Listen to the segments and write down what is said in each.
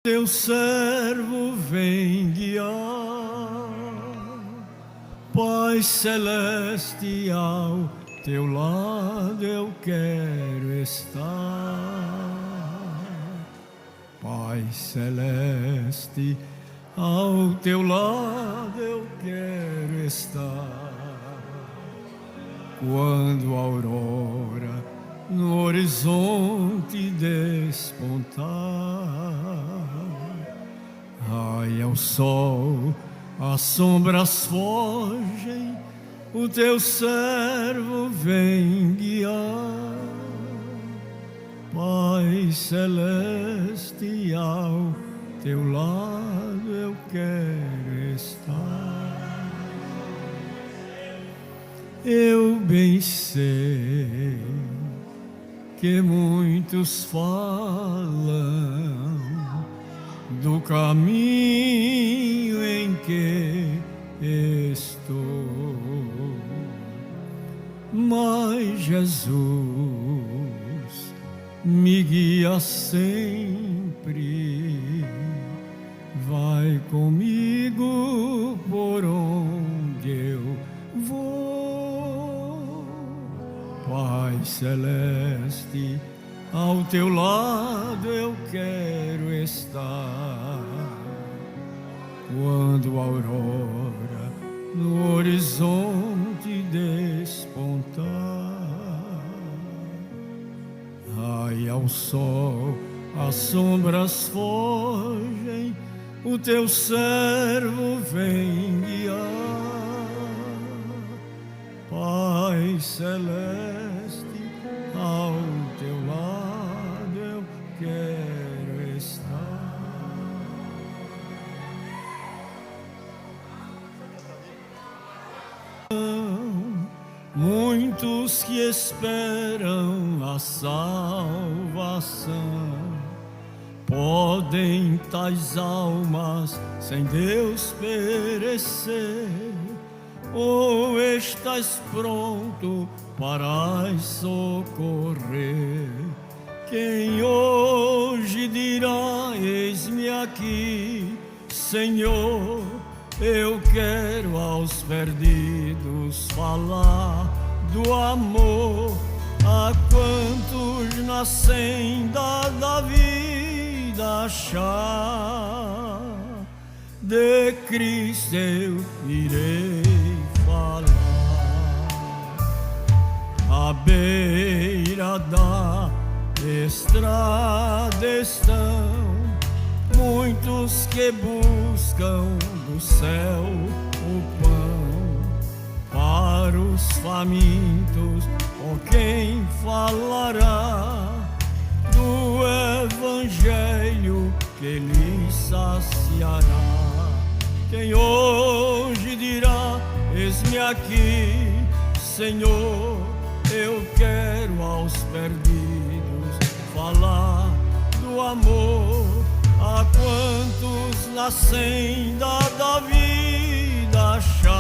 teu servo vem guiar. Pai celeste, ao teu lado eu quero estar. Pai celeste, ao teu lado eu quero estar. Quando a aurora no horizonte despontar, raia o sol, as sombras fogem, o teu servo vem guiar. Pai celeste, ao teu lado eu quero estar. Eu bem sei que muitos falam do caminho em que estou, mas Jesus me guia sempre, vai comigo por onde eu vou. Pai celeste, ao teu lado eu quero estar. Quando a aurora no horizonte despontar, raia o sol, as sombras fogem, o teu servo vem guiar. Pai celeste, ao teu lado eu quero estar. Muitos que esperam a salvação, podem tais almas sem Deus perecer, ou estás pronto para as socorrer? Quem hoje dirá: eis-me aqui, Senhor? Eu quero aos perdidos falar do amor. A quantos na senda da vida achar, de Cristo eu irei falar. À beira da estrada estão muitos que buscam do céu o pão. Para os famintos, oh, quem falará do evangelho que lhes saciará? Quem hoje dirá: eis-me aqui, Senhor? Eu quero aos perdidos falar do amor. A quantos na senda da vida achar,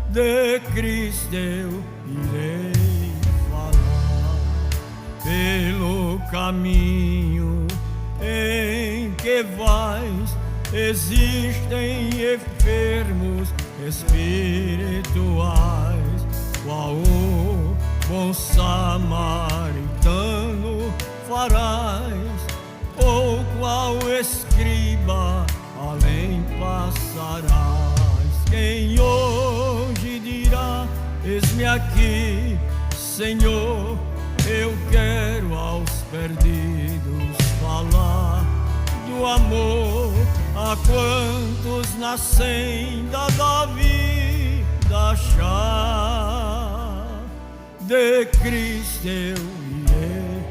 de Cristo eu irei falar. Pelo caminho em que vais, existem enfermos espirituais, qual o bom samaritano farás, ou qual escriba além passarás? Quem hoje dirá: eis-me aqui, Senhor? Eu quero aos perdidos falar do amor. A quantos na senda da vida achar, de Cristo eu irei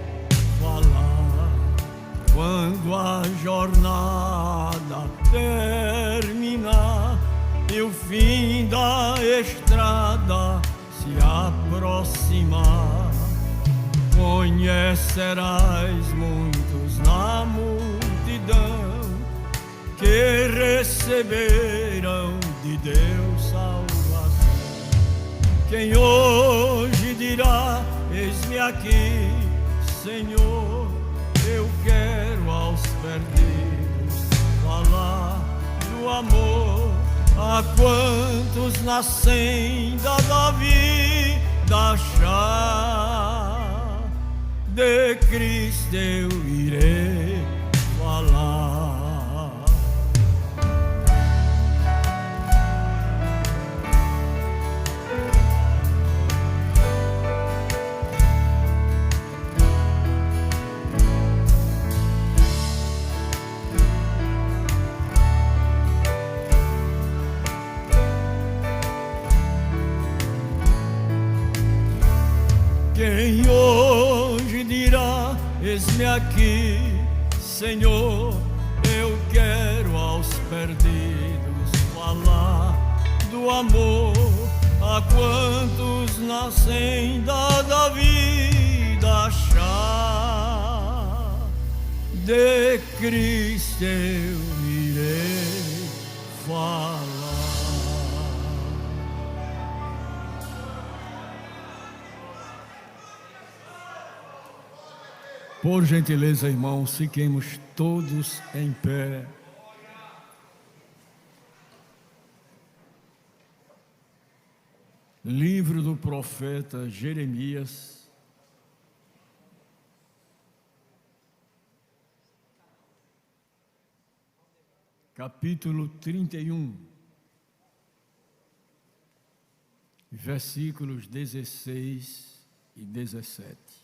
falar. Quando a jornada terminar e o fim da estrada se aproximar, conhecerás muitos na multidão que receberam de Deus salvação. Quem hoje dirá: eis-me aqui, Senhor? Eu quero ao a quantos nascem da vida chá, de Cristo eu irei falar. Quem hoje dirá, eis-me aqui, Senhor, eu quero aos perdidos falar do amor a quantos nascem da vida chá, de Cristo eu irei falar. Por gentileza, irmãos, fiquemos todos em pé. Livro do profeta Jeremias, capítulo 31, versículos 16 e 17.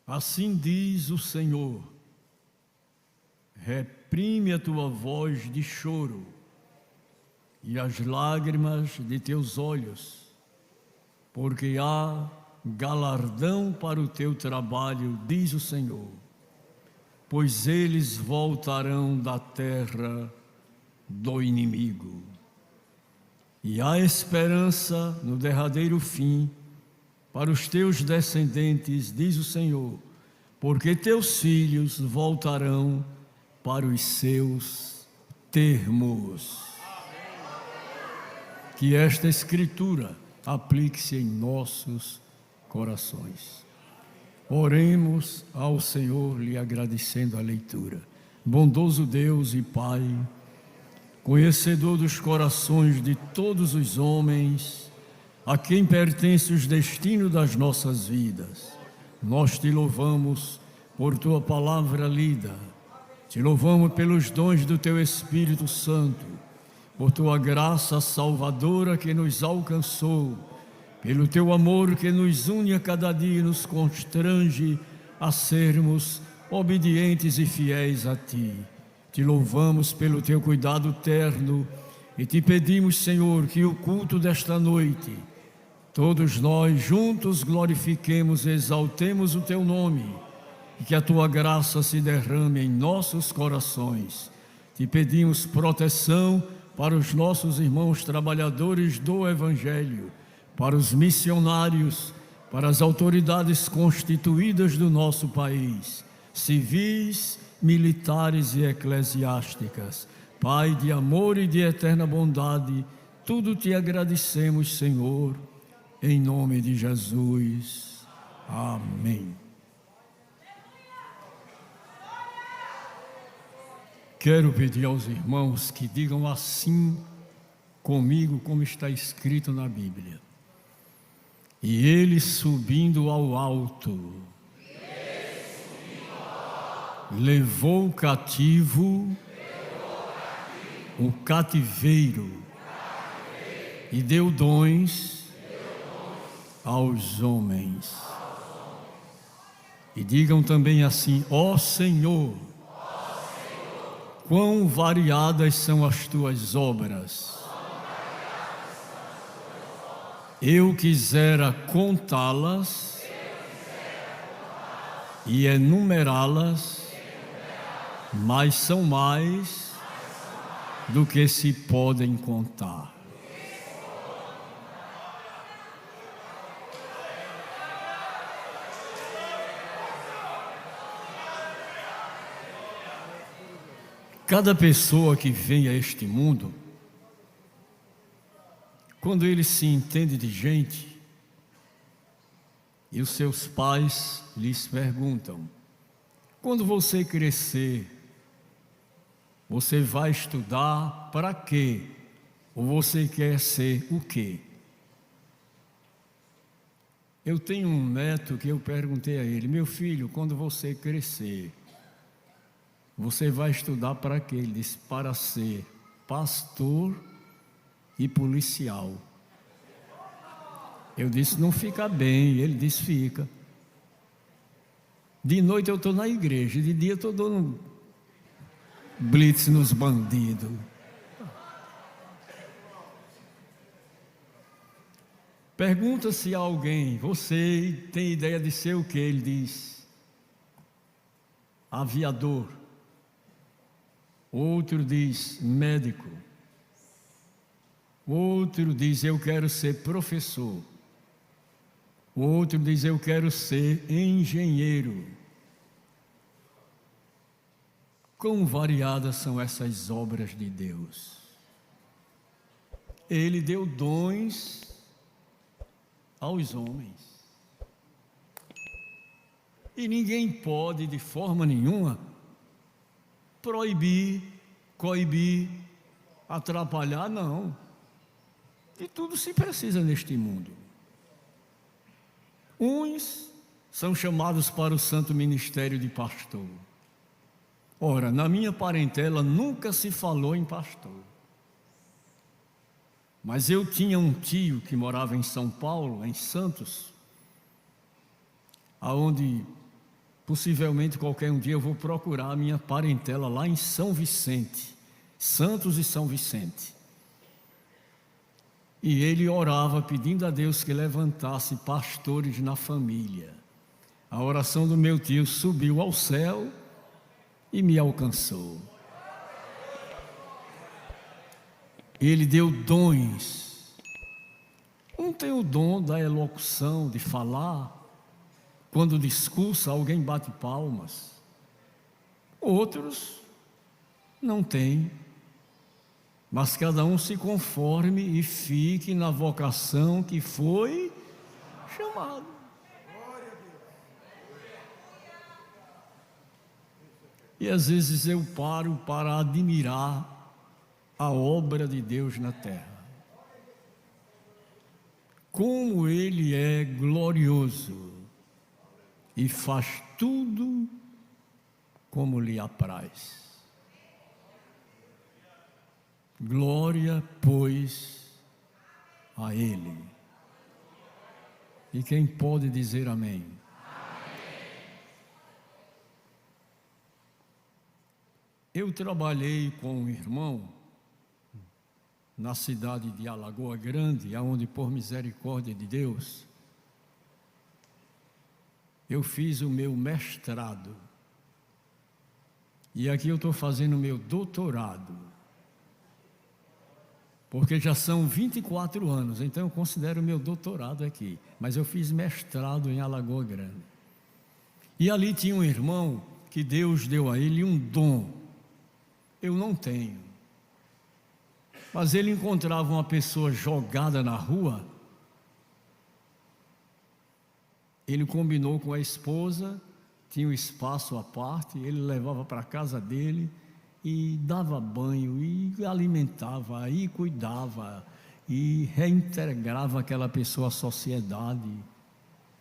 Assim diz o Senhor: reprime a tua voz de choro e as lágrimas de teus olhos, porque há galardão para o teu trabalho, diz o Senhor, pois eles voltarão da terra do inimigo. E há esperança no derradeiro fim para os teus descendentes, diz o Senhor, porque teus filhos voltarão para os seus termos. Que esta escritura aplique-se em nossos corações. Oremos ao Senhor, lhe agradecendo a leitura. Bondoso Deus e Pai, conhecedor dos corações de todos os homens, a quem pertence os destinos das nossas vidas, nós te louvamos por tua palavra lida, te louvamos pelos dons do teu Espírito Santo, por tua graça salvadora que nos alcançou, pelo teu amor que nos une a cada dia e nos constrange a sermos obedientes e fiéis a ti. Te louvamos pelo teu cuidado terno e te pedimos, Senhor, que o culto desta noite todos nós juntos glorifiquemos e exaltemos o teu nome e que a tua graça se derrame em nossos corações. Te pedimos proteção para os nossos irmãos trabalhadores do Evangelho, para os missionários, para as autoridades constituídas do nosso país, civis, militares e eclesiásticas. Pai de amor e de eterna bondade, tudo te agradecemos, Senhor. Em nome de Jesus. Amém. Quero pedir aos irmãos que digam assim comigo, como está escrito na Bíblia. E ele subindo ao alto, levou cativo o cativeiro e deu dons aos homens. E digam também assim: ó Senhor, quão variadas são as tuas obras. Eu quisera contá-las e enumerá-las, mas são mais do que se podem contar. Cada pessoa que vem a este mundo, quando ele se entende de gente, e os seus pais lhes perguntam: quando você crescer, Você vai estudar para quê? Ou você quer ser o quê? Eu tenho um neto que eu perguntei a ele: meu filho, quando você crescer, você vai estudar para quê? Ele disse: para ser pastor e policial. Eu disse: não fica bem. Ele disse: fica. De noite eu estou na igreja, de dia eu estou dando blitz nos bandidos. Pergunta-se a alguém: você tem ideia de ser o que? Ele diz: aviador. Outro diz: médico. Outro diz: eu quero ser professor. Outro diz: eu quero ser engenheiro. Quão variadas são essas obras de Deus. Ele deu dons aos homens. E ninguém pode, de forma nenhuma, proibir, coibir, atrapalhar, não. De tudo se precisa neste mundo. Uns são chamados para o santo ministério de pastor. Ora, na minha parentela nunca se falou em pastor. Mas eu tinha um tio que morava em São Paulo, em Santos, aonde possivelmente qualquer um dia eu vou procurar a minha parentela lá em São Vicente, Santos e São Vicente. E ele orava pedindo a Deus que levantasse pastores na família. A oração do meu tio subiu ao céu e me alcançou. Ele deu dons. Um tem o dom da elocução, de falar. Quando discursa, alguém bate palmas. Outros não têm. Mas cada um se conforme e fique na vocação que foi chamado. E às vezes eu paro para admirar a obra de Deus na terra. Como Ele é glorioso e faz tudo como lhe apraz. Glória, pois, a Ele. E quem pode dizer amém? Eu trabalhei com um irmão na cidade de Alagoa Grande, aonde, por misericórdia de Deus, eu fiz o meu mestrado. E aqui eu estou fazendo o meu doutorado. Porque já são 24 anos, então eu considero o meu doutorado aqui. Mas eu fiz mestrado em Alagoa Grande. E ali tinha um irmão que Deus deu a ele um dom. Eu não tenho. Mas ele encontrava uma pessoa jogada na rua. Ele combinou com a esposa, tinha um espaço à parte, ele levava para a casa dele e dava banho, e alimentava, e cuidava, e reintegrava aquela pessoa à sociedade.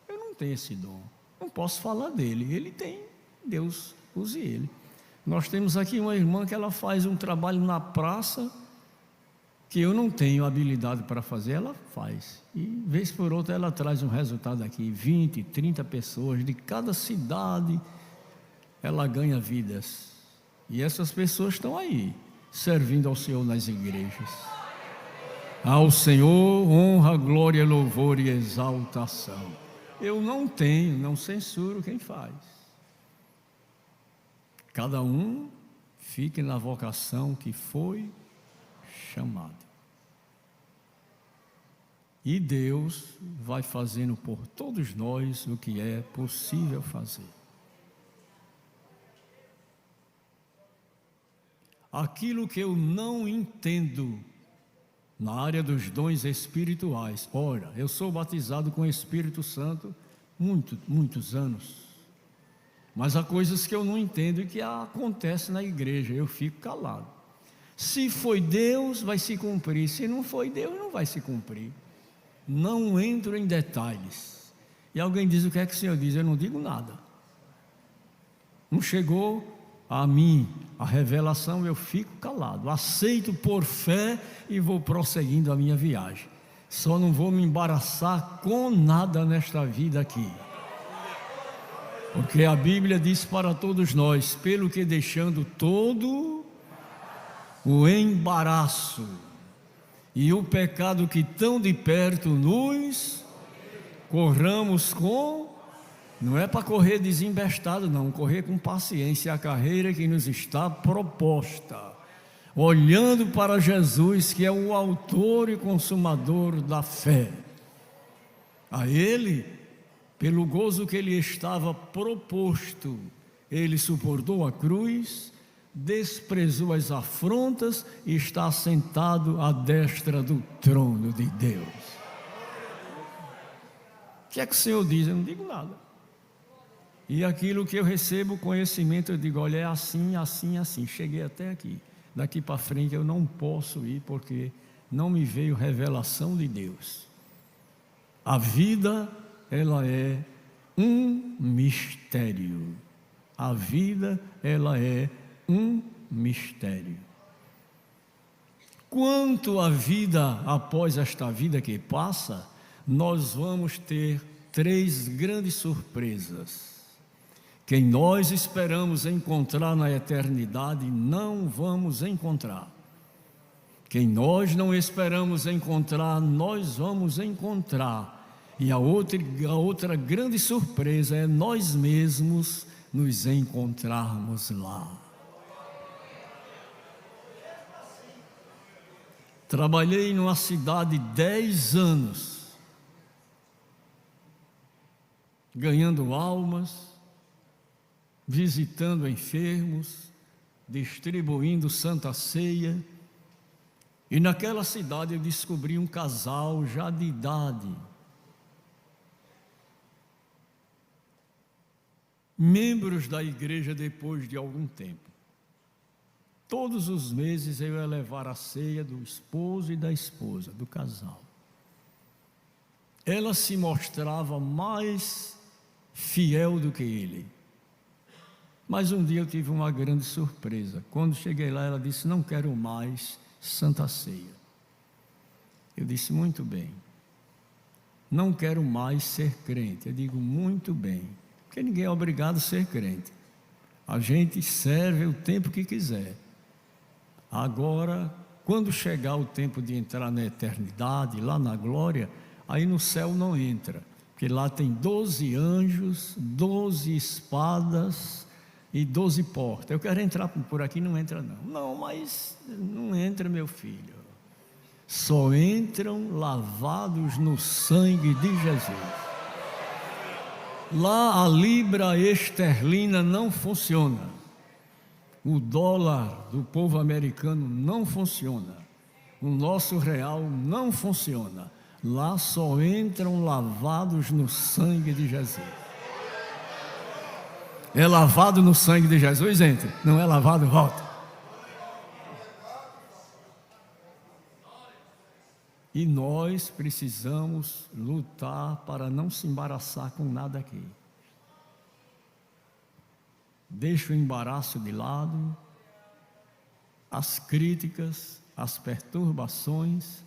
Eu não tenho esse dom, não posso falar dele, ele tem, Deus use ele. Nós temos aqui uma irmã que ela faz um trabalho na praça, que eu não tenho habilidade para fazer, ela faz. E vez por outra ela traz um resultado aqui, 20, 30 pessoas de cada cidade, ela ganha vidas. E essas pessoas estão aí, servindo ao Senhor nas igrejas. Ao Senhor, honra, glória, louvor e exaltação. Eu não tenho, não censuro quem faz. Cada um fique na vocação que foi chamado. E Deus vai fazendo por todos nós o que é possível fazer. Aquilo que eu não entendo na área dos dons espirituais. Ora, eu sou batizado com o Espírito Santo muitos anos. Mas há coisas que eu não entendo e que acontecem na igreja, eu fico calado. Se foi Deus, vai se cumprir. Se não foi Deus, não vai se cumprir. Não entro em detalhes. E alguém diz: o que é que o Senhor diz? Eu não digo nada. Não chegou a mim a revelação, eu fico calado. Aceito por fé e vou prosseguindo a minha viagem. Só não vou me embaraçar com nada nesta vida aqui. Porque a Bíblia diz para todos nós: pelo que deixando todo o embaraço e o pecado que tão de perto nos corramos com, não é para correr desembestado não, correr com paciência a carreira que nos está proposta, olhando para Jesus, que é o autor e consumador da fé. A Ele, pelo gozo que Ele estava proposto, Ele suportou a cruz, desprezou as afrontas e está sentado à destra do trono de Deus. O que é que o Senhor diz? Eu não digo nada. E aquilo que eu recebo conhecimento, eu digo: olha, é assim, assim, assim. Cheguei até aqui. Daqui para frente eu não posso ir, porque não me veio revelação de Deus. A vida, ela é um mistério. A vida, ela é um mistério. Quanto à vida após esta vida que passa, nós vamos ter 3 grandes surpresas. Quem nós esperamos encontrar na eternidade, não vamos encontrar. Quem nós não esperamos encontrar, nós vamos encontrar. E a outra grande surpresa é nós mesmos nos encontrarmos lá. Trabalhei numa cidade 10 anos, ganhando almas, visitando enfermos, distribuindo Santa Ceia. E naquela cidade eu descobri um casal já de idade, membros da igreja depois de algum tempo. Todos os meses eu ia levar a ceia do esposo e da esposa, do casal. Ela se mostrava mais fiel do que ele. Mas um dia eu tive uma grande surpresa. Quando cheguei lá, ela disse: não quero mais Santa Ceia. Eu disse: muito bem. Não quero mais ser crente. Eu digo: muito bem. Porque ninguém é obrigado a ser crente. A gente serve o tempo que quiser. Agora, quando chegar o tempo de entrar na eternidade, lá na glória, aí no céu não entra. Porque lá tem 12 anjos, 12 espadas e 12 portas. Eu quero entrar por aqui, não entra não. Não, mas não entra, meu filho. Só entram lavados no sangue de Jesus. Lá a libra esterlina não funciona. O dólar do povo americano não funciona. O nosso real não funciona. Lá só entram lavados no sangue de Jesus. É lavado no sangue de Jesus, entra. Não é lavado, volta. E nós precisamos lutar para não se embaraçar com nada aqui. Deixa o embaraço de lado, as críticas, as perturbações,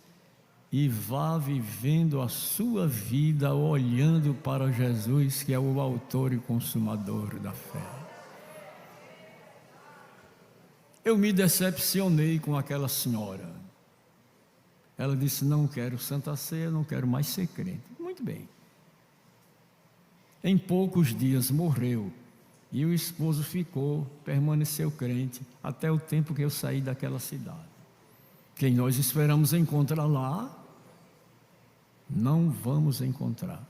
e vá vivendo a sua vida olhando para Jesus, que é o autor e consumador da fé. Eu me decepcionei com aquela senhora. Ela disse: não quero Santa Ceia, não quero mais ser crente. Muito bem. Em poucos dias morreu. E o esposo permaneceu crente, até o tempo que eu saí daquela cidade. Quem nós esperamos encontrar lá, não vamos encontrar.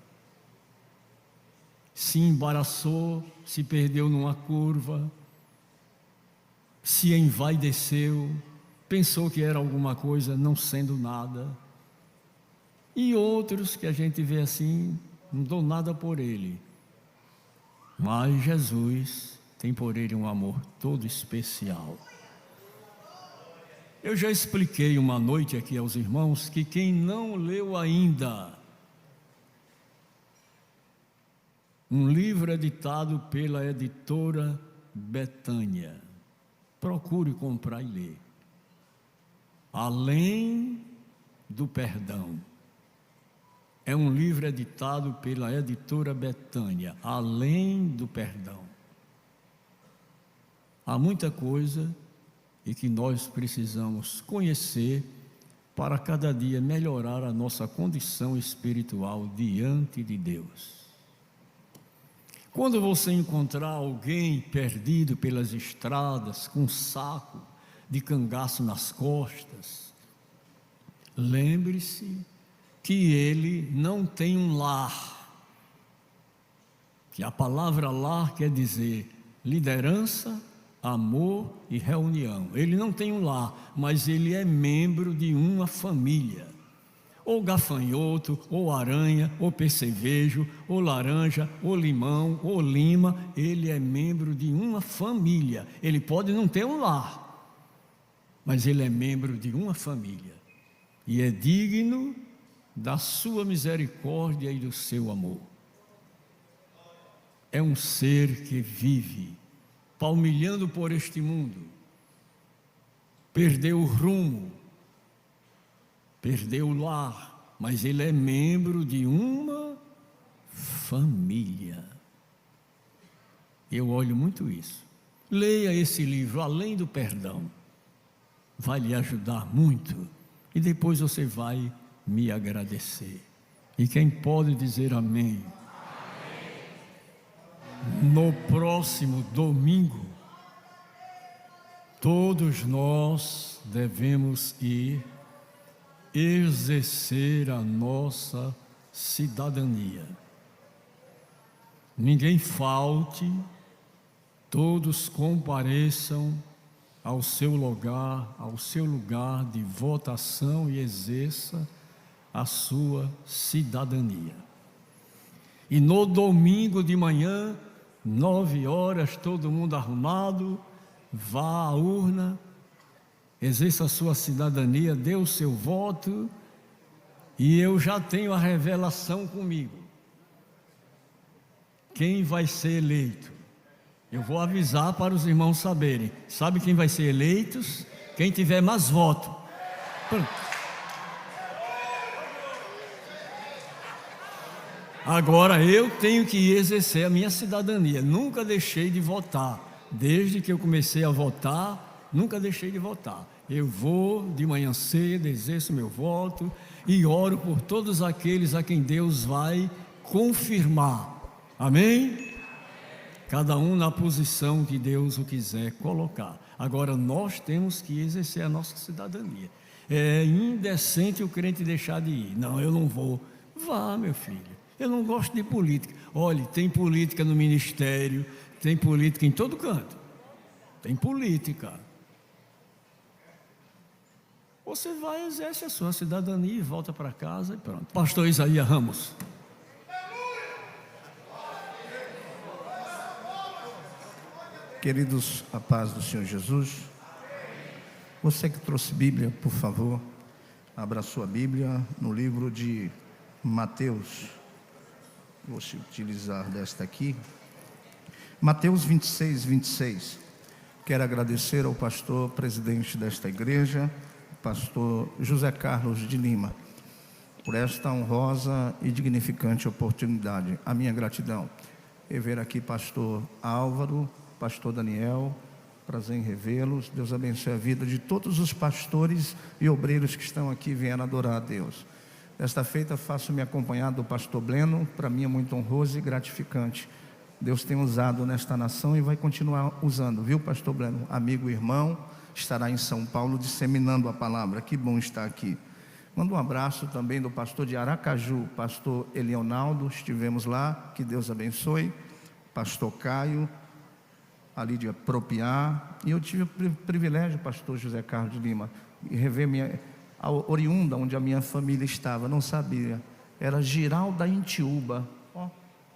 Se embaraçou, se perdeu numa curva, se envaideceu, pensou que era alguma coisa, não sendo nada. E outros que a gente vê assim, não dou nada por ele. mas Jesus tem por ele um amor todo especial. Eu já expliquei uma noite aqui aos irmãos que quem não leu ainda um livro editado pela editora Betânia, procure comprar e ler. Além do Perdão. É um livro editado pela editora Betânia, Além do Perdão. Há muita coisa e que nós precisamos conhecer para cada dia melhorar a nossa condição espiritual diante de Deus. Quando você encontrar alguém perdido pelas estradas, com um saco de cangaço nas costas, lembre-se que ele não tem um lar, que a palavra lar quer dizer liderança, amor e reunião. Ele não tem um lar, mas ele é membro de uma família. Ou gafanhoto, ou aranha, ou percevejo, ou laranja, ou limão, ou lima, ele é membro de uma família. Ele pode não ter um lar, mas ele é membro de uma família. E é digno da sua misericórdia e do seu amor. É um ser que vive palmilhando por este mundo, perdeu o rumo, perdeu o lar, mas ele é membro de uma família. Eu olho muito isso. Leia esse livro, Além do Perdão, vai lhe ajudar muito, e depois você vai me agradecer. E quem pode dizer amém? No próximo domingo, todos nós devemos ir exercer a nossa cidadania. Ninguém falte, todos compareçam ao seu lugar de votação e exerça a sua cidadania. E no domingo de manhã, 9 horas, todo mundo arrumado, vá à urna, exerça a sua cidadania, dê o seu voto, e eu já tenho a revelação comigo. Quem vai ser eleito? Eu vou avisar para os irmãos saberem. Sabe quem vai ser eleito? Quem tiver mais votos. Agora eu tenho que exercer a minha cidadania. Nunca deixei de votar. Desde que eu comecei a votar, nunca deixei de votar. Eu vou de manhã cedo, exerço meu voto e oro por todos aqueles a quem Deus vai confirmar. Amém? Cada um na posição que Deus o quiser colocar. Agora nós temos que exercer a nossa cidadania. É indecente o crente deixar de ir. Não, eu não vou. Vá, meu filho. Eu não gosto de política. Olhe, tem política no ministério, tem política em todo canto. Tem política. Você vai, exerce a sua cidadania e volta para casa e pronto. Pastor Isaías Ramos. Queridos, a paz do Senhor Jesus. Você que trouxe Bíblia, por favor, abra sua Bíblia no livro de Mateus. Vou se utilizar desta aqui. Mateus 26, 26. Quero agradecer ao pastor presidente desta igreja, pastor José Carlos de Lima, por esta honrosa e dignificante oportunidade. A minha gratidão. E ver aqui pastor Álvaro, pastor Daniel, prazer em revê-los. Deus abençoe a vida de todos os pastores e obreiros que estão aqui vendo adorar a Deus. Desta feita faço-me acompanhar do pastor Bleno, para mim é muito honroso e gratificante. Deus tem usado nesta nação e vai continuar usando, viu, pastor Bleno? Amigo e irmão, estará em São Paulo disseminando a palavra. Que bom estar aqui. Mando um abraço também do pastor de Aracaju, pastor Elionaldo, estivemos lá, que Deus abençoe. Pastor Caio, ali de Apropriar. E eu tive o privilégio, pastor José Carlos de Lima, de rever a oriunda onde a minha família estava. Não sabia, era Girau da Intiúba.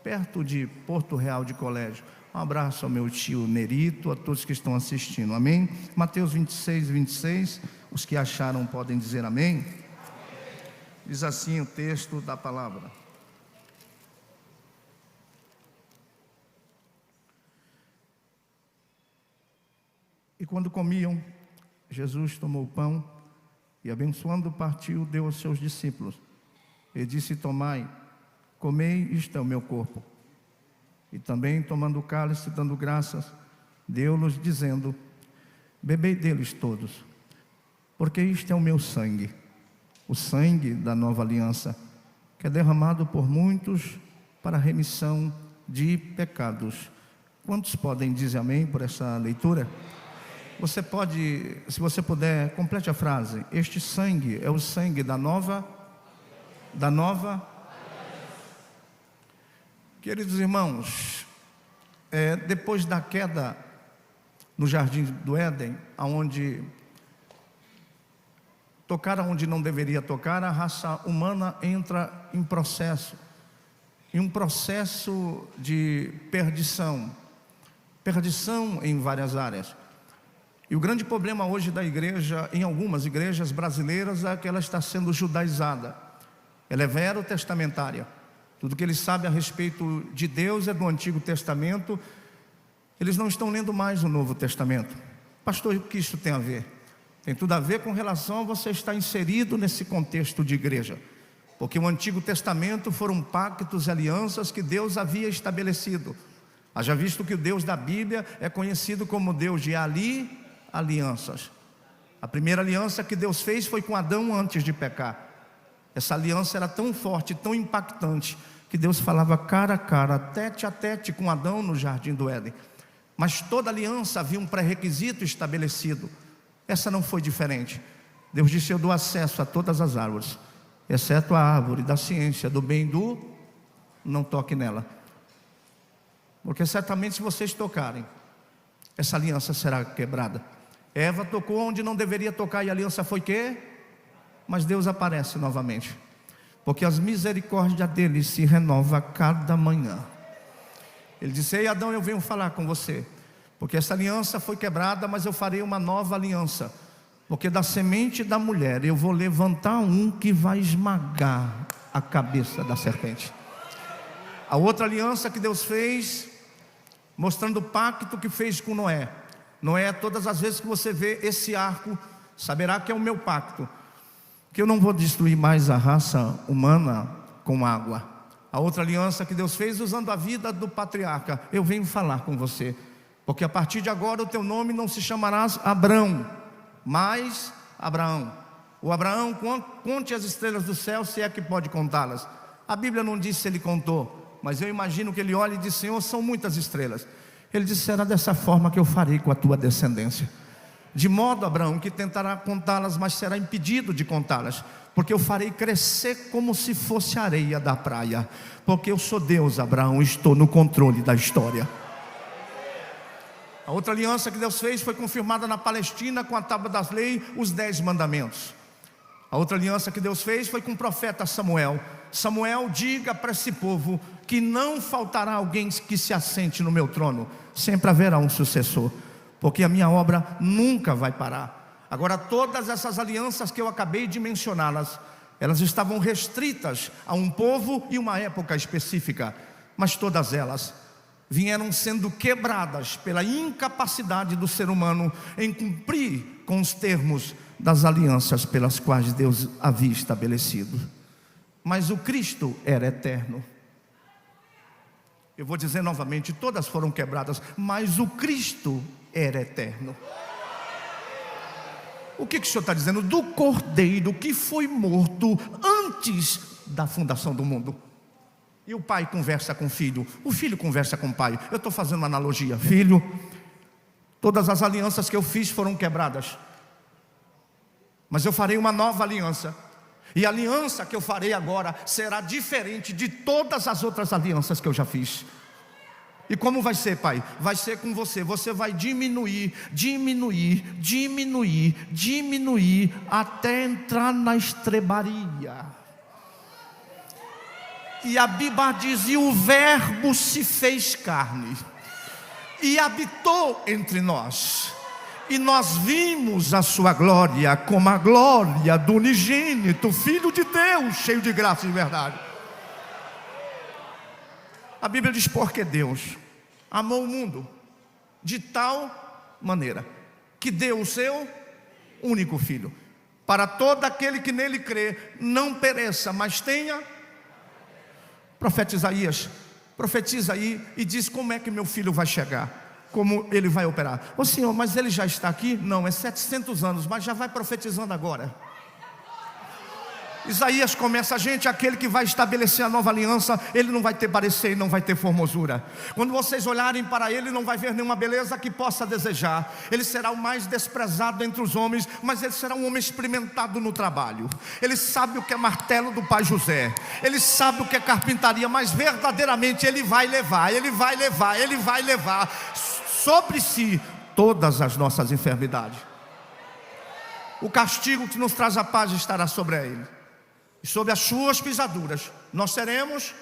perto de Porto Real de Colégio. Um abraço ao meu tio Nerito, a todos que estão assistindo, amém? Mateus 26, 26, os que acharam podem dizer amém? Diz assim o texto da palavra: e quando comiam, Jesus tomou o pão e, abençoando, partiu, deu aos seus discípulos e disse: tomai, comei, isto é o meu corpo. E também, tomando o cálice, dando graças, deu-lhes, dizendo: bebei deles todos, porque isto é o meu sangue, o sangue da nova aliança, que é derramado por muitos para a remissão de pecados. Quantos podem dizer amém por essa leitura? Você pode, se você puder, complete a frase: este sangue é o sangue da nova. Queridos irmãos, depois da queda no jardim do Éden, onde tocar onde não deveria tocar, a raça humana entra em um processo de perdição em várias áreas. E o grande problema hoje da igreja, em algumas igrejas brasileiras, é que ela está sendo judaizada. Ela é verotestamentária. Tudo que eles sabem a respeito de Deus é do Antigo Testamento. Eles não estão lendo mais o Novo Testamento. Pastor, o que isso tem a ver? Tem tudo a ver com relação a você estar inserido nesse contexto de igreja. Porque o Antigo Testamento foram pactos e alianças que Deus havia estabelecido. Haja visto que o Deus da Bíblia é conhecido como Deus de alianças. A primeira aliança que Deus fez foi com Adão antes de pecar. Essa aliança era tão forte, tão impactante, que Deus falava cara a cara, tete a tete com Adão no jardim do Éden. Mas toda aliança havia um pré-requisito estabelecido. Essa não foi diferente. Deus disse: eu dou acesso a todas as árvores, exceto a árvore da ciência do bem e do não toque nela, porque certamente se vocês tocarem, essa aliança será quebrada. Eva tocou onde não deveria tocar e a aliança foi quê? Mas Deus aparece novamente, porque as misericórdias dele se renovam a cada manhã. Ele disse: ei Adão, eu venho falar com você, porque essa aliança foi quebrada, mas eu farei uma nova aliança, porque da semente da mulher eu vou levantar um que vai esmagar a cabeça da serpente. A outra aliança que Deus fez, mostrando o pacto que fez com Noé. Noé, todas as vezes que você vê esse arco, saberá que é o meu pacto, que eu não vou destruir mais a raça humana com água. A outra aliança que Deus fez, usando a vida do patriarca: eu venho falar com você, porque a partir de agora o teu nome não se chamarás Abrão, mas Abraão. O Abraão, conte as estrelas do céu, se é que pode contá-las. A Bíblia não diz se ele contou, mas eu imagino que ele olha e diz: Senhor, são muitas estrelas. Ele disse: será dessa forma que eu farei com a tua descendência. De modo, Abraão, que tentará contá-las, mas será impedido de contá-las, porque eu farei crescer como se fosse areia da praia, porque eu sou Deus, Abraão, estou no controle da história. A outra aliança que Deus fez foi confirmada na Palestina com a tábua das leis, os 10 mandamentos. A outra aliança que Deus fez foi com o profeta Samuel. Samuel, diga para esse povo que não faltará alguém que se assente no meu trono, sempre haverá um sucessor, porque a minha obra nunca vai parar. Agora, todas essas alianças que eu acabei de mencioná-las, elas estavam restritas a um povo e uma época específica, mas todas elas vieram sendo quebradas pela incapacidade do ser humano em cumprir com os termos das alianças pelas quais Deus havia estabelecido. Mas o Cristo era eterno. Eu vou dizer novamente, todas foram quebradas, mas o Cristo era eterno. O que o Senhor está dizendo? Do Cordeiro que foi morto antes da fundação do mundo. E o pai conversa com o filho conversa com o pai. Eu estou fazendo uma analogia. Filho, todas as alianças que eu fiz foram quebradas, mas eu farei uma nova aliança. E a aliança que eu farei agora será diferente de todas as outras alianças que eu já fiz. E como vai ser, pai? Vai ser com você. Você vai diminuir até entrar na estrebaria. E a Bíblia diz: e o Verbo se fez carne e habitou entre nós, e nós vimos a sua glória, como a glória do unigênito Filho de Deus, cheio de graça e de verdade. A Bíblia diz: porque Deus amou o mundo de tal maneira que deu o seu único Filho, para todo aquele que nele crê não pereça, mas tenha. Profeta Isaías profetiza aí e diz: como é que meu filho vai chegar? Como ele vai operar? Ô Senhor, mas ele já está aqui? Não, é 700 anos, mas já vai profetizando agora. Isaías começa: gente, aquele que vai estabelecer a nova aliança, ele não vai ter parecer e não vai ter formosura. Quando vocês olharem para ele, não vai ver nenhuma beleza que possa desejar. Ele será o mais desprezado entre os homens, mas ele será um homem experimentado no trabalho. Ele sabe o que é martelo do pai José, ele sabe o que é carpintaria, mas verdadeiramente ele vai levar sobre si todas as nossas enfermidades. O castigo que nos traz a paz estará sobre ele, e sobre as suas pisaduras nós seremos.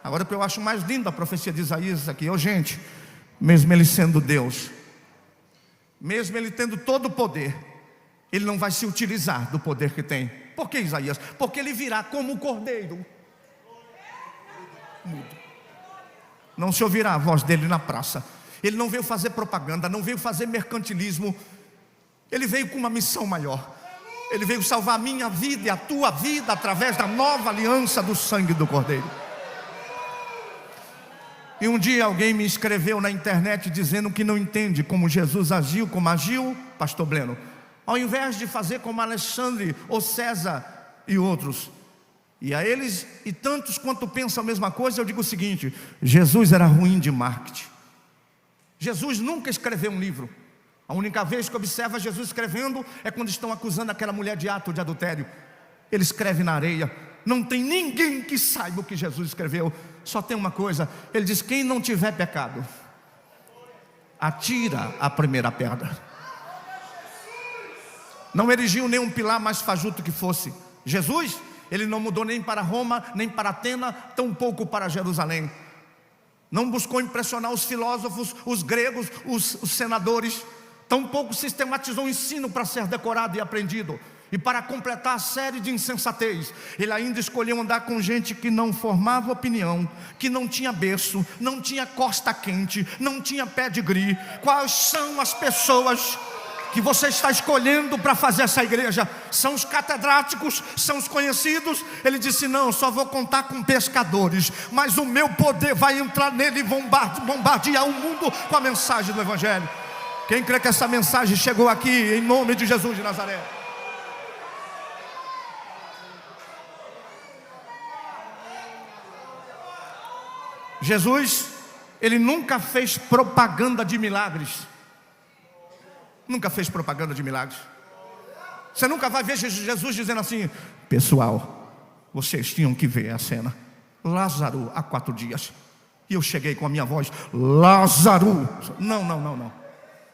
Agora, o que eu acho mais lindo da profecia de Isaías aqui: gente, mesmo ele sendo Deus, mesmo ele tendo todo o poder, ele não vai se utilizar do poder que tem. Por que, Isaías? Porque ele virá como um cordeiro mudo. Não se ouvirá a voz dele na praça. Ele não veio fazer propaganda, não veio fazer mercantilismo. Ele veio com uma missão maior. Ele veio salvar a minha vida e a tua vida através da nova aliança do sangue do Cordeiro. E um dia alguém me escreveu na internet dizendo que não entende como Jesus agiu, como agiu pastor Bleno. Ao invés de fazer como Alexandre ou César e outros. E a eles e tantos quanto pensam a mesma coisa, eu digo o seguinte: Jesus era ruim de marketing. Jesus nunca escreveu um livro. A única vez que observa Jesus escrevendo é quando estão acusando aquela mulher de ato de adultério. Ele escreve na areia. Não tem ninguém que saiba o que Jesus escreveu. Só tem uma coisa: ele diz: quem não tiver pecado, atira a primeira pedra. Não erigiu nenhum pilar mais fajuto que fosse. Jesus, ele não mudou nem para Roma, nem para Atena, tampouco para Jerusalém. Não buscou impressionar os filósofos, os gregos, os senadores. Tampouco sistematizou o ensino para ser decorado e aprendido. E para completar a série de insensatez, ele ainda escolheu andar com gente que não formava opinião, que não tinha berço, não tinha costa quente, não tinha pedigree. Quais são as pessoas que você está escolhendo para fazer essa igreja? São os catedráticos? São os conhecidos? Ele disse: não, só vou contar com pescadores, mas o meu poder vai entrar nele e bombardear o mundo com a mensagem do Evangelho. Quem crê que essa mensagem chegou aqui em nome de Jesus de Nazaré? Jesus, ele nunca fez propaganda de milagres. Nunca fez propaganda de milagres. Você nunca vai ver Jesus dizendo assim: pessoal, vocês tinham que ver a cena. Lázaro há 4 dias, e eu cheguei com a minha voz: Lázaro. Não.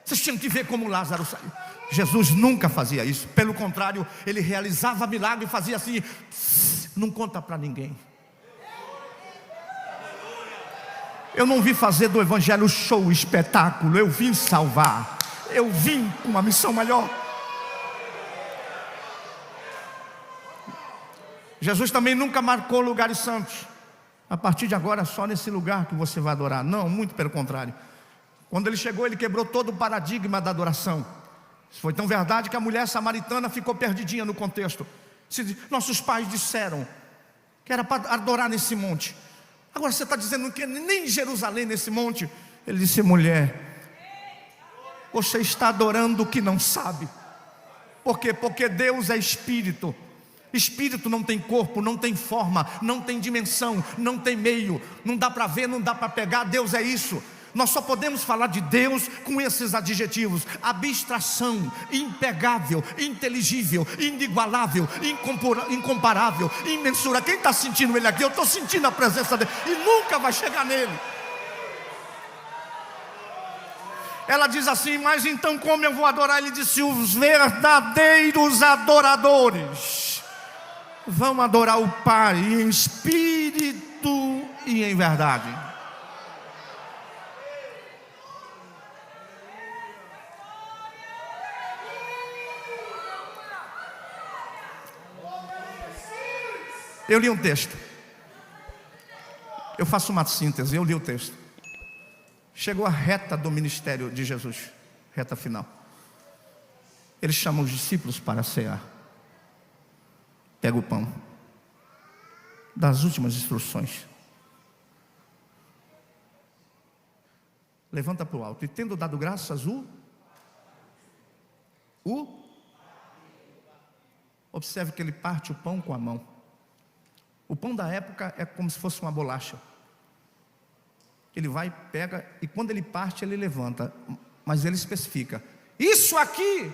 Vocês tinham que ver como Lázaro saiu. Jesus nunca fazia isso. Pelo contrário, ele realizava milagre e fazia assim: não conta para ninguém. Eu não vim fazer do evangelho show, espetáculo. Eu vim salvar. Eu vim com uma missão maior. Jesus também nunca marcou lugares santos. A partir de agora, só nesse lugar que você vai adorar. Não, muito pelo contrário. Quando ele chegou, ele quebrou todo o paradigma da adoração. Isso foi tão verdade que a mulher samaritana ficou perdidinha no contexto. Nossos pais disseram que era para adorar nesse monte. Agora você está dizendo que nem em Jerusalém, nesse monte. Ele disse: mulher, você está adorando o que não sabe. Por quê? Porque Deus é espírito. Espírito não tem corpo, não tem forma, não tem dimensão, não tem meio. Não dá para ver, não dá para pegar. Deus é isso. Nós só podemos falar de Deus com esses adjetivos: abstração, impegável, inteligível, inigualável, incomparável, imensura. Quem está sentindo ele aqui? Eu estou sentindo a presença dele, e nunca vai chegar nele. Ela diz assim: mas então como eu vou adorar? Ele disse: os verdadeiros adoradores Vamos adorar o Pai em espírito e em verdade. Eu li um texto. Eu faço uma síntese, eu li o texto. Chegou a reta do ministério de Jesus, reta final. Ele chama os discípulos para cear. Pega o pão, dá as últimas instruções. Levanta para o alto. E tendo dado graças, observe que ele parte o pão com a mão. O pão da época é como se fosse uma bolacha. Ele vai, pega, e quando ele parte, ele levanta. Mas ele especifica: isso aqui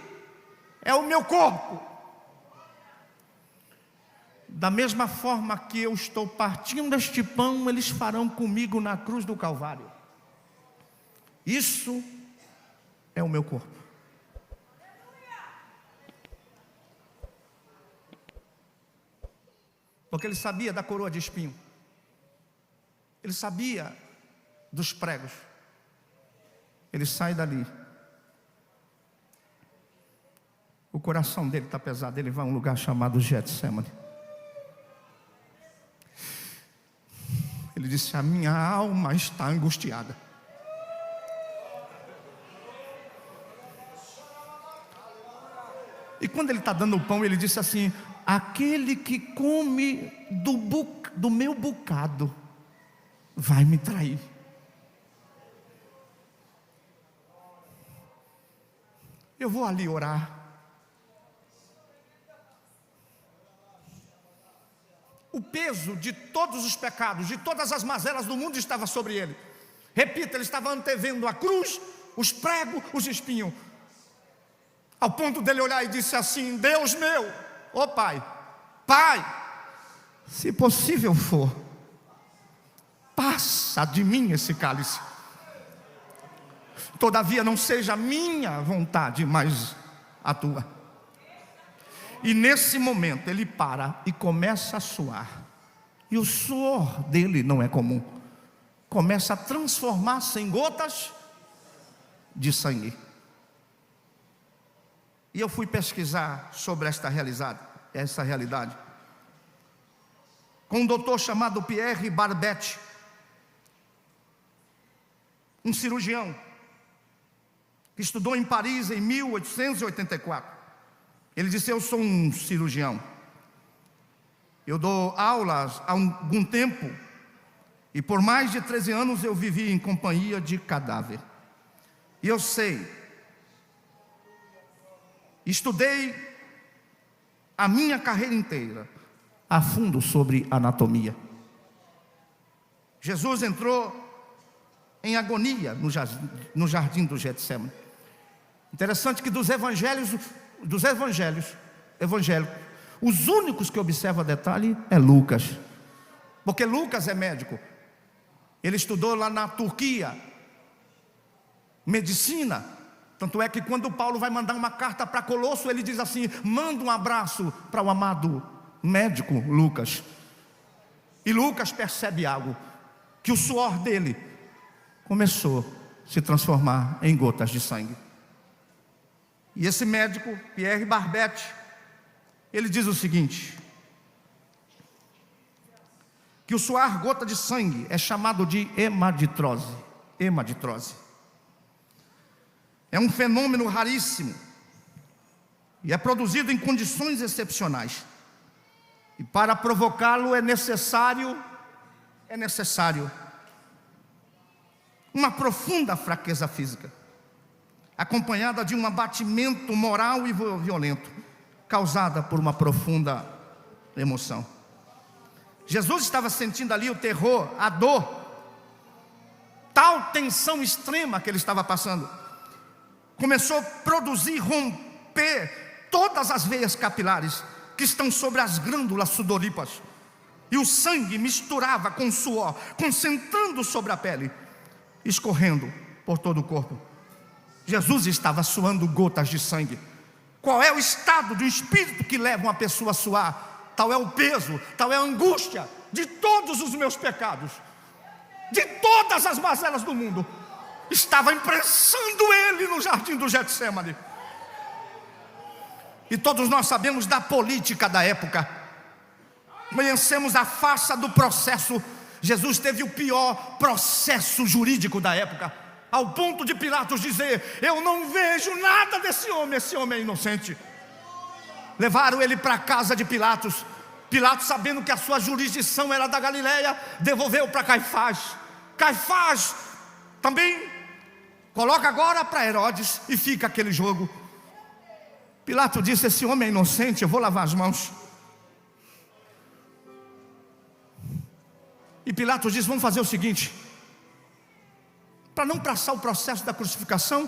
é o meu corpo. Da mesma forma que eu estou partindo este pão, eles farão comigo na cruz do Calvário. Isso é o meu corpo. Porque ele sabia da coroa de espinho. Ele sabia dos pregos. Ele sai dali. O coração dele está pesado. Ele vai a um lugar chamado Getsemane. Ele disse: a minha alma está angustiada. E quando ele está dando o pão, ele disse assim: aquele que come do meu bocado vai me trair. Eu vou ali orar. O peso de todos os pecados, de todas as mazelas do mundo estava sobre ele. Repita, ele estava antevendo a cruz, os pregos, os espinhos. Ao ponto dele olhar e disse assim: Deus meu, ó Pai, se possível for, passa de mim esse cálice. Todavia não seja a minha vontade, mas a tua. E nesse momento ele para e começa a suar. E o suor dele não é comum. Começa a transformar-se em gotas de sangue. E eu fui pesquisar sobre essa realidade. Com um doutor chamado Pierre Barbet, um cirurgião, que estudou em Paris em 1884. Ele disse: eu sou um cirurgião. Eu dou aulas há algum tempo. E por mais de 13 anos eu vivi em companhia de cadáver. E eu sei. Estudei a minha carreira inteira a fundo sobre anatomia. Jesus entrou em agonia no jardim do Getsemane. Interessante que dos evangélicos, os únicos que observam detalhe é Lucas. Porque Lucas é médico. Ele estudou lá na Turquia medicina. Tanto é que quando Paulo vai mandar uma carta para Colosso, ele diz assim: manda um abraço para o amado médico Lucas. E Lucas percebe algo, que o suor dele começou a se transformar em gotas de sangue. E esse médico, Pierre Barbet, ele diz o seguinte: que o suar gota de sangue é chamado de hemaditrose. É um fenômeno raríssimo e é produzido em condições excepcionais. E para provocá-lo é necessário uma profunda fraqueza física, acompanhada de um abatimento moral e violento, causada por uma profunda emoção. Jesus estava sentindo ali o terror, a dor, tal tensão extrema que ele estava passando, começou a produzir, romper todas as veias capilares que estão sobre as glândulas sudoríparas, e o sangue misturava com suor, concentrando sobre a pele, escorrendo por todo o corpo. Jesus estava suando gotas de sangue. Qual é o estado do espírito que leva uma pessoa a suar? tal é o peso, tal é a angústia de todos os meus pecados, de todas as mazelas do mundo, estava imprensando ele no jardim do Getsêmani. E todos nós sabemos da política da época, conhecemos a farsa do processo. Jesus teve o pior processo jurídico da época, ao ponto de Pilatos dizer: eu não vejo nada desse homem, esse homem é inocente. Levaram ele para a casa de Pilatos. Pilatos, sabendo que a sua jurisdição era da Galileia, devolveu para Caifás. Caifás também coloca agora para Herodes, e fica aquele jogo. Pilatos disse: esse homem é inocente, eu vou lavar as mãos. E Pilatos disse: vamos fazer o seguinte, para não passar o processo da crucificação,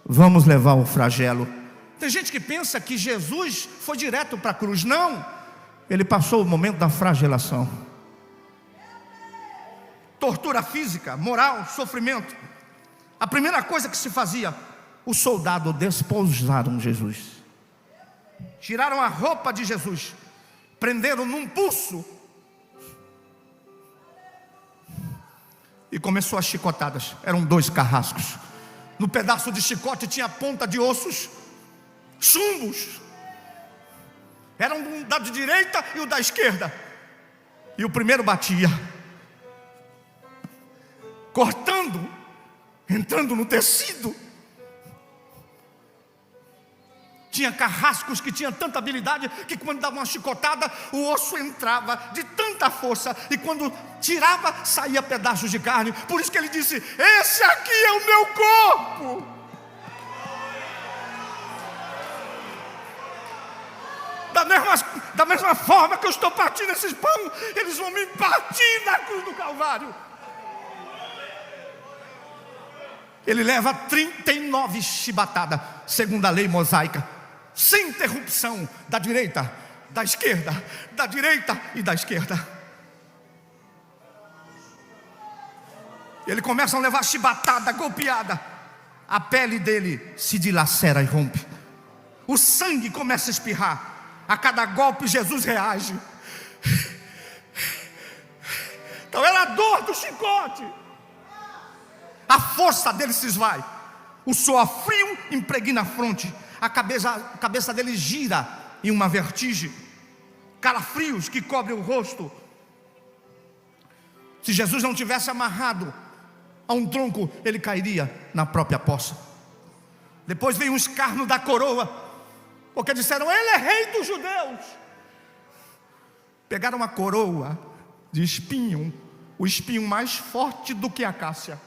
vamos levar o flagelo. Tem gente que pensa que Jesus foi direto para a cruz. Não, ele passou o momento da flagelação. Tortura física, moral, sofrimento. A primeira coisa que se fazia, os soldados despojaram Jesus, tiraram a roupa de Jesus, prenderam num pulso e começou as chicotadas. Eram 2 carrascos. No pedaço de chicote tinha ponta de ossos, chumbos. Era um da direita e o da esquerda. E o primeiro batia, cortando, entrando no tecido. Tinha carrascos que tinham tanta habilidade que quando dava uma chicotada, o osso entrava de tanta força, e quando tirava, saía pedaços de carne. Por isso que ele disse: esse aqui é o meu corpo. Da mesma forma que eu estou partindo esses pães, eles vão me partir na cruz do Calvário. Ele leva 39 chibatadas, segundo a lei mosaica, sem interrupção, da direita, da esquerda, da direita e da esquerda. Ele começa a levar chibatada, golpeada. A pele dele se dilacera e rompe. O sangue começa a espirrar. A cada golpe Jesus reage. Então era a dor do chicote. A força dele se esvai. O suor frio impregna a fronte. A cabeça dele gira em uma vertigem. Calafrios que cobrem o rosto. Se Jesus não tivesse amarrado a um tronco, ele cairia na própria poça. Depois veio um escárnio da coroa, porque disseram: ele é rei dos judeus. Pegaram uma coroa de espinho, o espinho mais forte do que a acácia.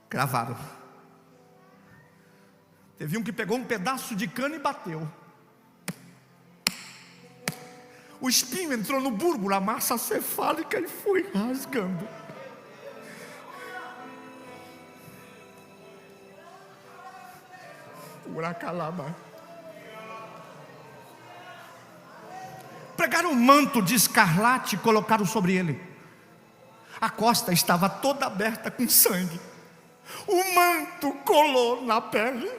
Cravaram. Teve um que pegou um pedaço de cana e bateu. O espinho entrou no bulbo, a massa cefálica, e foi rasgando. Uracalaba. Pregaram um manto de escarlate e colocaram sobre ele. A costa estava toda aberta com sangue. O manto colou na pele.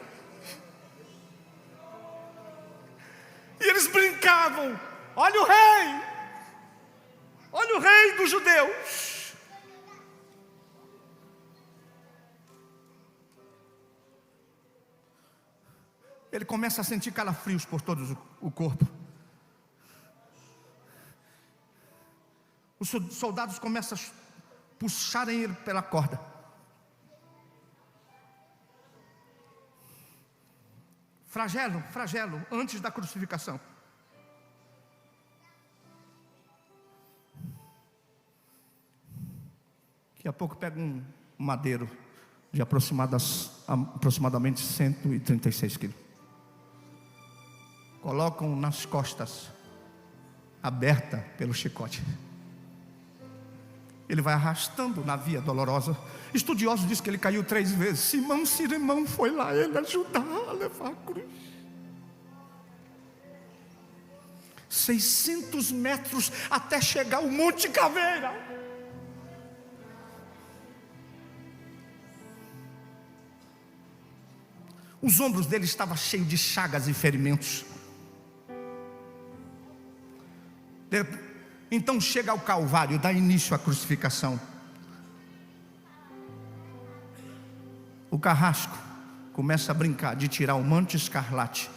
E eles brincavam: olha o rei! Olha o rei dos judeus! Ele começa a sentir calafrios por todo o corpo. Os soldados começam a puxarem ele pela corda. Flagelo, antes da crucificação. Daqui a pouco pega um madeiro de aproximadamente 136 quilos. Colocam nas costas, aberta pelo chicote. Ele vai arrastando na via dolorosa. Estudiosos dizem que ele caiu 3 vezes. Simão foi lá ele ajudar a levar a cruz. 600 metros até chegar ao Monte Caveira. Os ombros dele estavam cheios de chagas e ferimentos. Então chega ao Calvário, dá início à crucificação. O carrasco começa a brincar de tirar o manto escarlate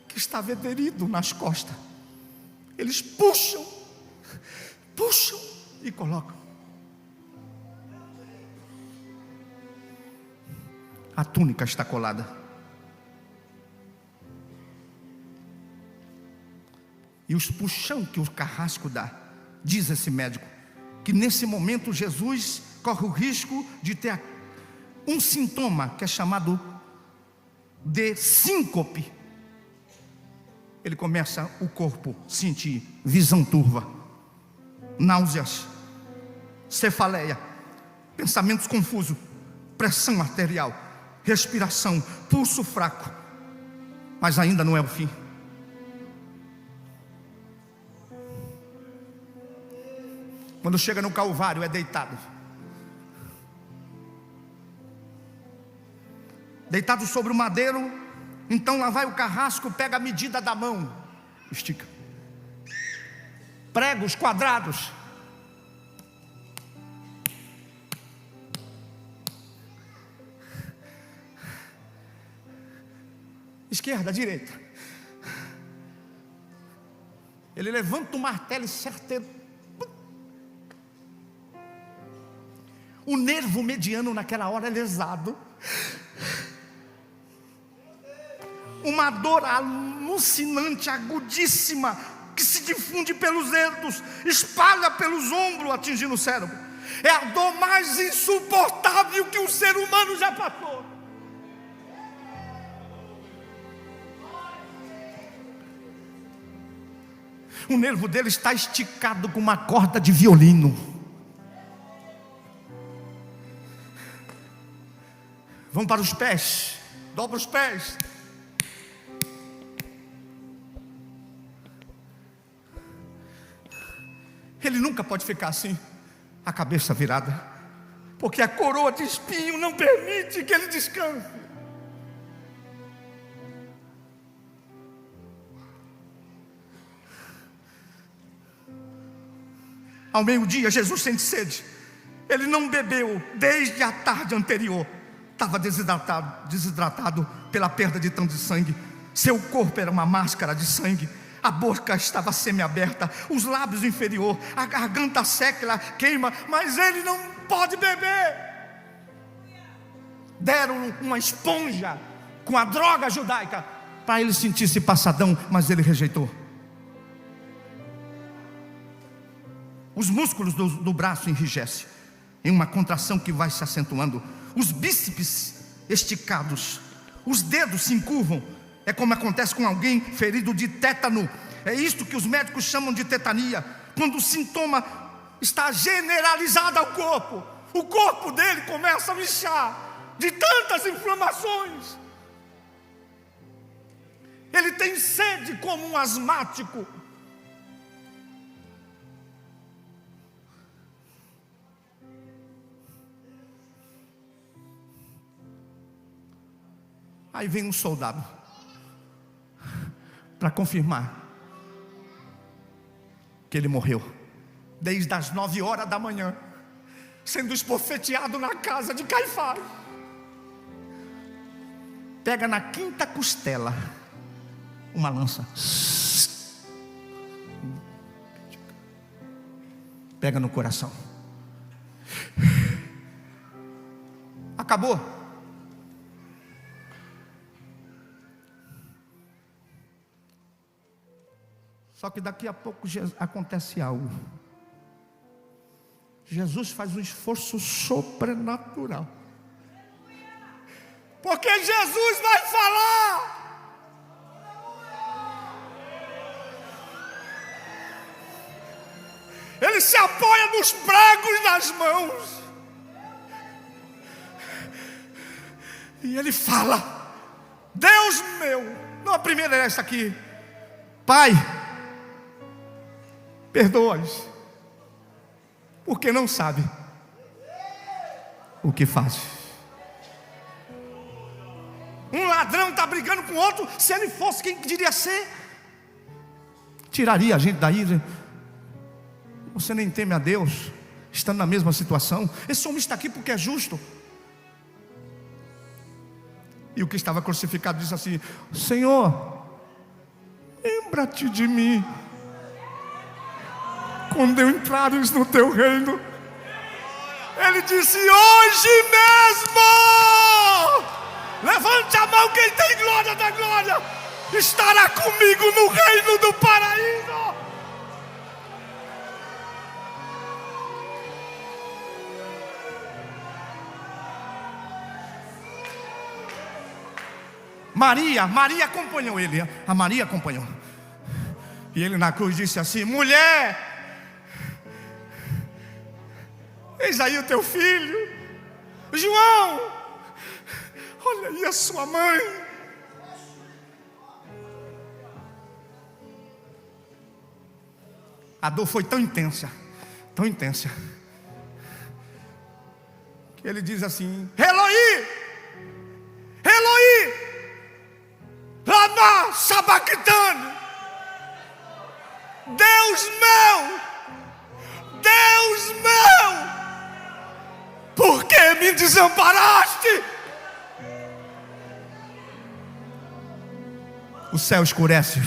que estava aderido nas costas. Eles puxam e colocam. A túnica está colada. E os puxão que o carrasco dá, diz esse médico, que nesse momento Jesus corre o risco de ter um sintoma que é chamado de síncope. Ele começa o corpo a sentir visão turva, náuseas, cefaleia, pensamentos confusos, pressão arterial, respiração, pulso fraco. Mas ainda não é o fim. Quando chega no Calvário, é deitado. Deitado sobre o madeiro. Então lá vai o carrasco, pega a medida da mão, estica. Pregos quadrados. Esquerda, direita. Ele levanta o martelo e certeiro. O nervo mediano naquela hora é lesado. Uma dor alucinante, agudíssima, que se difunde pelos dedos, espalha pelos ombros, atingindo o cérebro. É a dor mais insuportável que o ser humano já passou. O nervo dele está esticado com uma corda de violino. Vão para os pés, dobra os pés. Ele nunca pode ficar assim, a cabeça virada, porque a coroa de espinho não permite que ele descanse. Ao meio-dia, Jesus sente sede. Ele não bebeu desde a tarde anterior. Estava desidratado pela perda de tanto sangue. Seu corpo era uma máscara de sangue. A boca estava semiaberta, os lábios inferior, a garganta seca, queima, mas ele não pode beber. Deram uma esponja com a droga judaica para ele sentir-se passadão, mas ele rejeitou. Os músculos do braço enrijecem em uma contração que vai se acentuando. Os bíceps esticados, os dedos se encurvam. É como acontece com alguém ferido de tétano. É isto que os médicos chamam de tetania. Quando o sintoma está generalizado ao corpo, o corpo dele começa a inchar de tantas inflamações. Ele tem sede como um asmático. Aí vem um soldado para confirmar que ele morreu. Desde as 9 horas da manhã, sendo esbofeteado na casa de Caifás. Pega na quinta costela uma lança. Pega no coração. Acabou. Só que daqui a pouco acontece algo. Jesus faz um esforço sobrenatural. Porque Jesus vai falar. Ele se apoia nos pregos das mãos. E ele fala: Deus meu. Não, a primeira é essa aqui. Pai, perdoa-os, porque não sabe o que faz. ladrão está brigando com outro, se ele fosse, quem diria ser? Tiraria a gente daí. Você nem teme a Deus, estando na mesma situação. Esse homem está aqui porque é justo. E o que estava crucificado disse assim: Senhor, lembra-te de mim quando eu entrares no teu reino. Ele disse: hoje mesmo, levante a mão quem tem glória da glória, estará comigo no reino do paraíso. Maria acompanhou ele. A Maria acompanhou. E ele na cruz disse assim: mulher, eis aí o teu filho. João, olha aí a sua mãe. A dor foi tão intensa, que ele diz assim: Eloi, Eloi, lama sabachthani. Deus meu, por que me desamparaste? O céu escurece.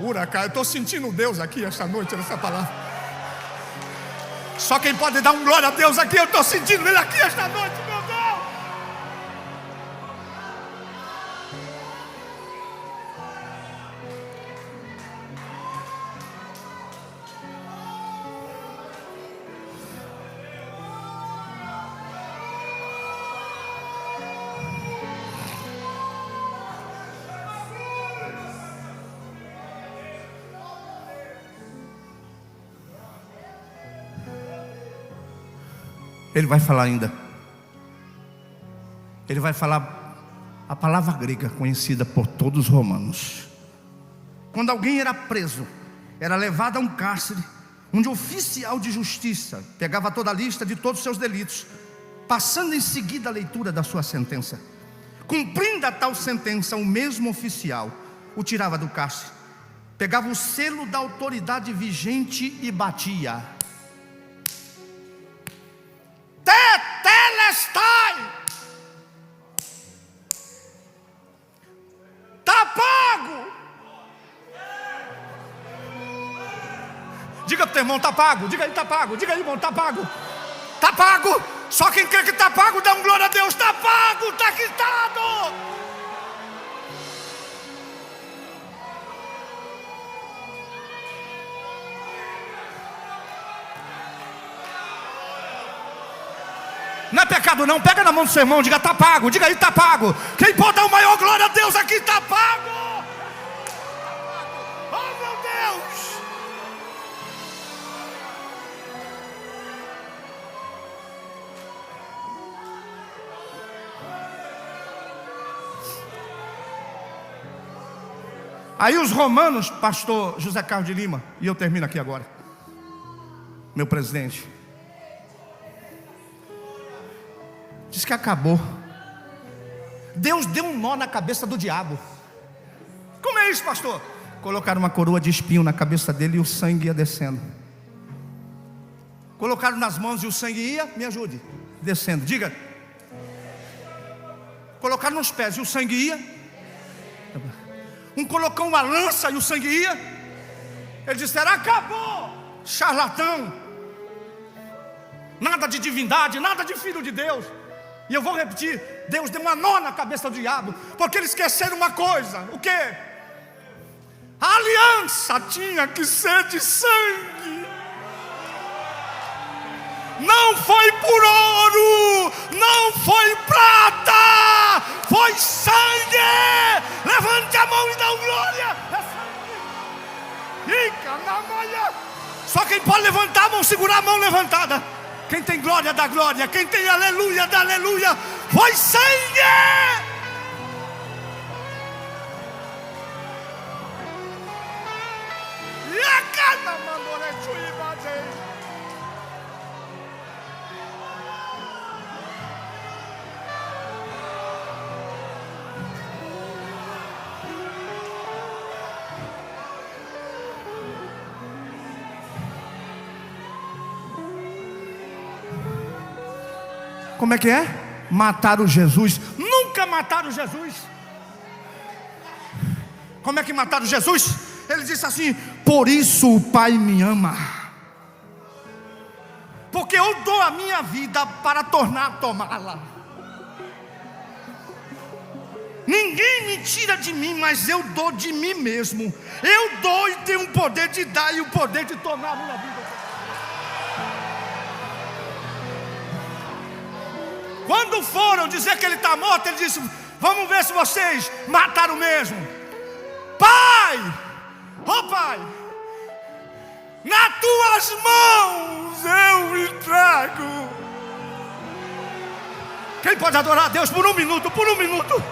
Huracão, eu estou sentindo Deus aqui esta noite, nessa palavra. Só quem pode dar um glória a Deus aqui, eu estou sentindo Ele aqui esta noite, meu Deus. Ele vai falar ainda. Ele vai falar a palavra grega conhecida por todos os romanos. Quando alguém era preso, era levado a um cárcere, onde o oficial de justiça pegava toda a lista de todos os seus delitos, passando em seguida a leitura da sua sentença. Cumprindo a tal sentença, o mesmo oficial o tirava do cárcere, pegava o selo da autoridade vigente e batia. Tetelestai, tá pago. Diga para o teu irmão: tá pago. Diga aí: tá pago. Diga aí, irmão: tá pago. Tá pago. Só quem crê que tá pago, dá um glória a Deus. Tá pago, tá quitado. Não é pecado não, pega na mão do seu irmão, diga: tá pago, diga aí: tá pago. Quem pode dar o maior glória a Deus aqui: tá pago. Oh meu Deus. Aí os romanos, pastor José Carlos de Lima, e eu termino aqui agora, meu presidente, diz que acabou. Deus deu um nó na cabeça do diabo. Como é isso, pastor? Colocaram uma coroa de espinho na cabeça dele e o sangue ia descendo. Colocaram nas mãos e o sangue ia, me ajude, descendo, diga. Colocaram nos pés e o sangue ia. Um colocou uma lança e o sangue ia. Ele disse: acabou, charlatão. Nada de divindade, nada de filho de Deus. E eu vou repetir: Deus deu uma nó na cabeça do diabo, porque eles esqueceram uma coisa. O quê? A aliança tinha que ser de sangue. Não foi por ouro, não foi prata, foi sangue. Levante a mão e dá um glória. É sangue. Só quem pode levantar a mão, segurar a mão levantada. Quem tem glória dá glória, quem tem aleluia dá aleluia. Foi sangue. E a cada mandore chuibade. Como é que é? Mataram Jesus. Nunca mataram Jesus. Como é que mataram Jesus? Ele disse assim: por isso o Pai me ama, porque eu dou a minha vida para tornar a tomá-la. Ninguém me tira de mim, mas eu dou de mim mesmo. Eu dou e tenho o poder de dar e o poder de tornar a minha vida. Quando foram dizer que ele está morto, ele disse: vamos ver se vocês mataram mesmo. Pai, ó Pai, nas tuas mãos eu me trago. Quem pode adorar a Deus por um minuto? Por um minuto.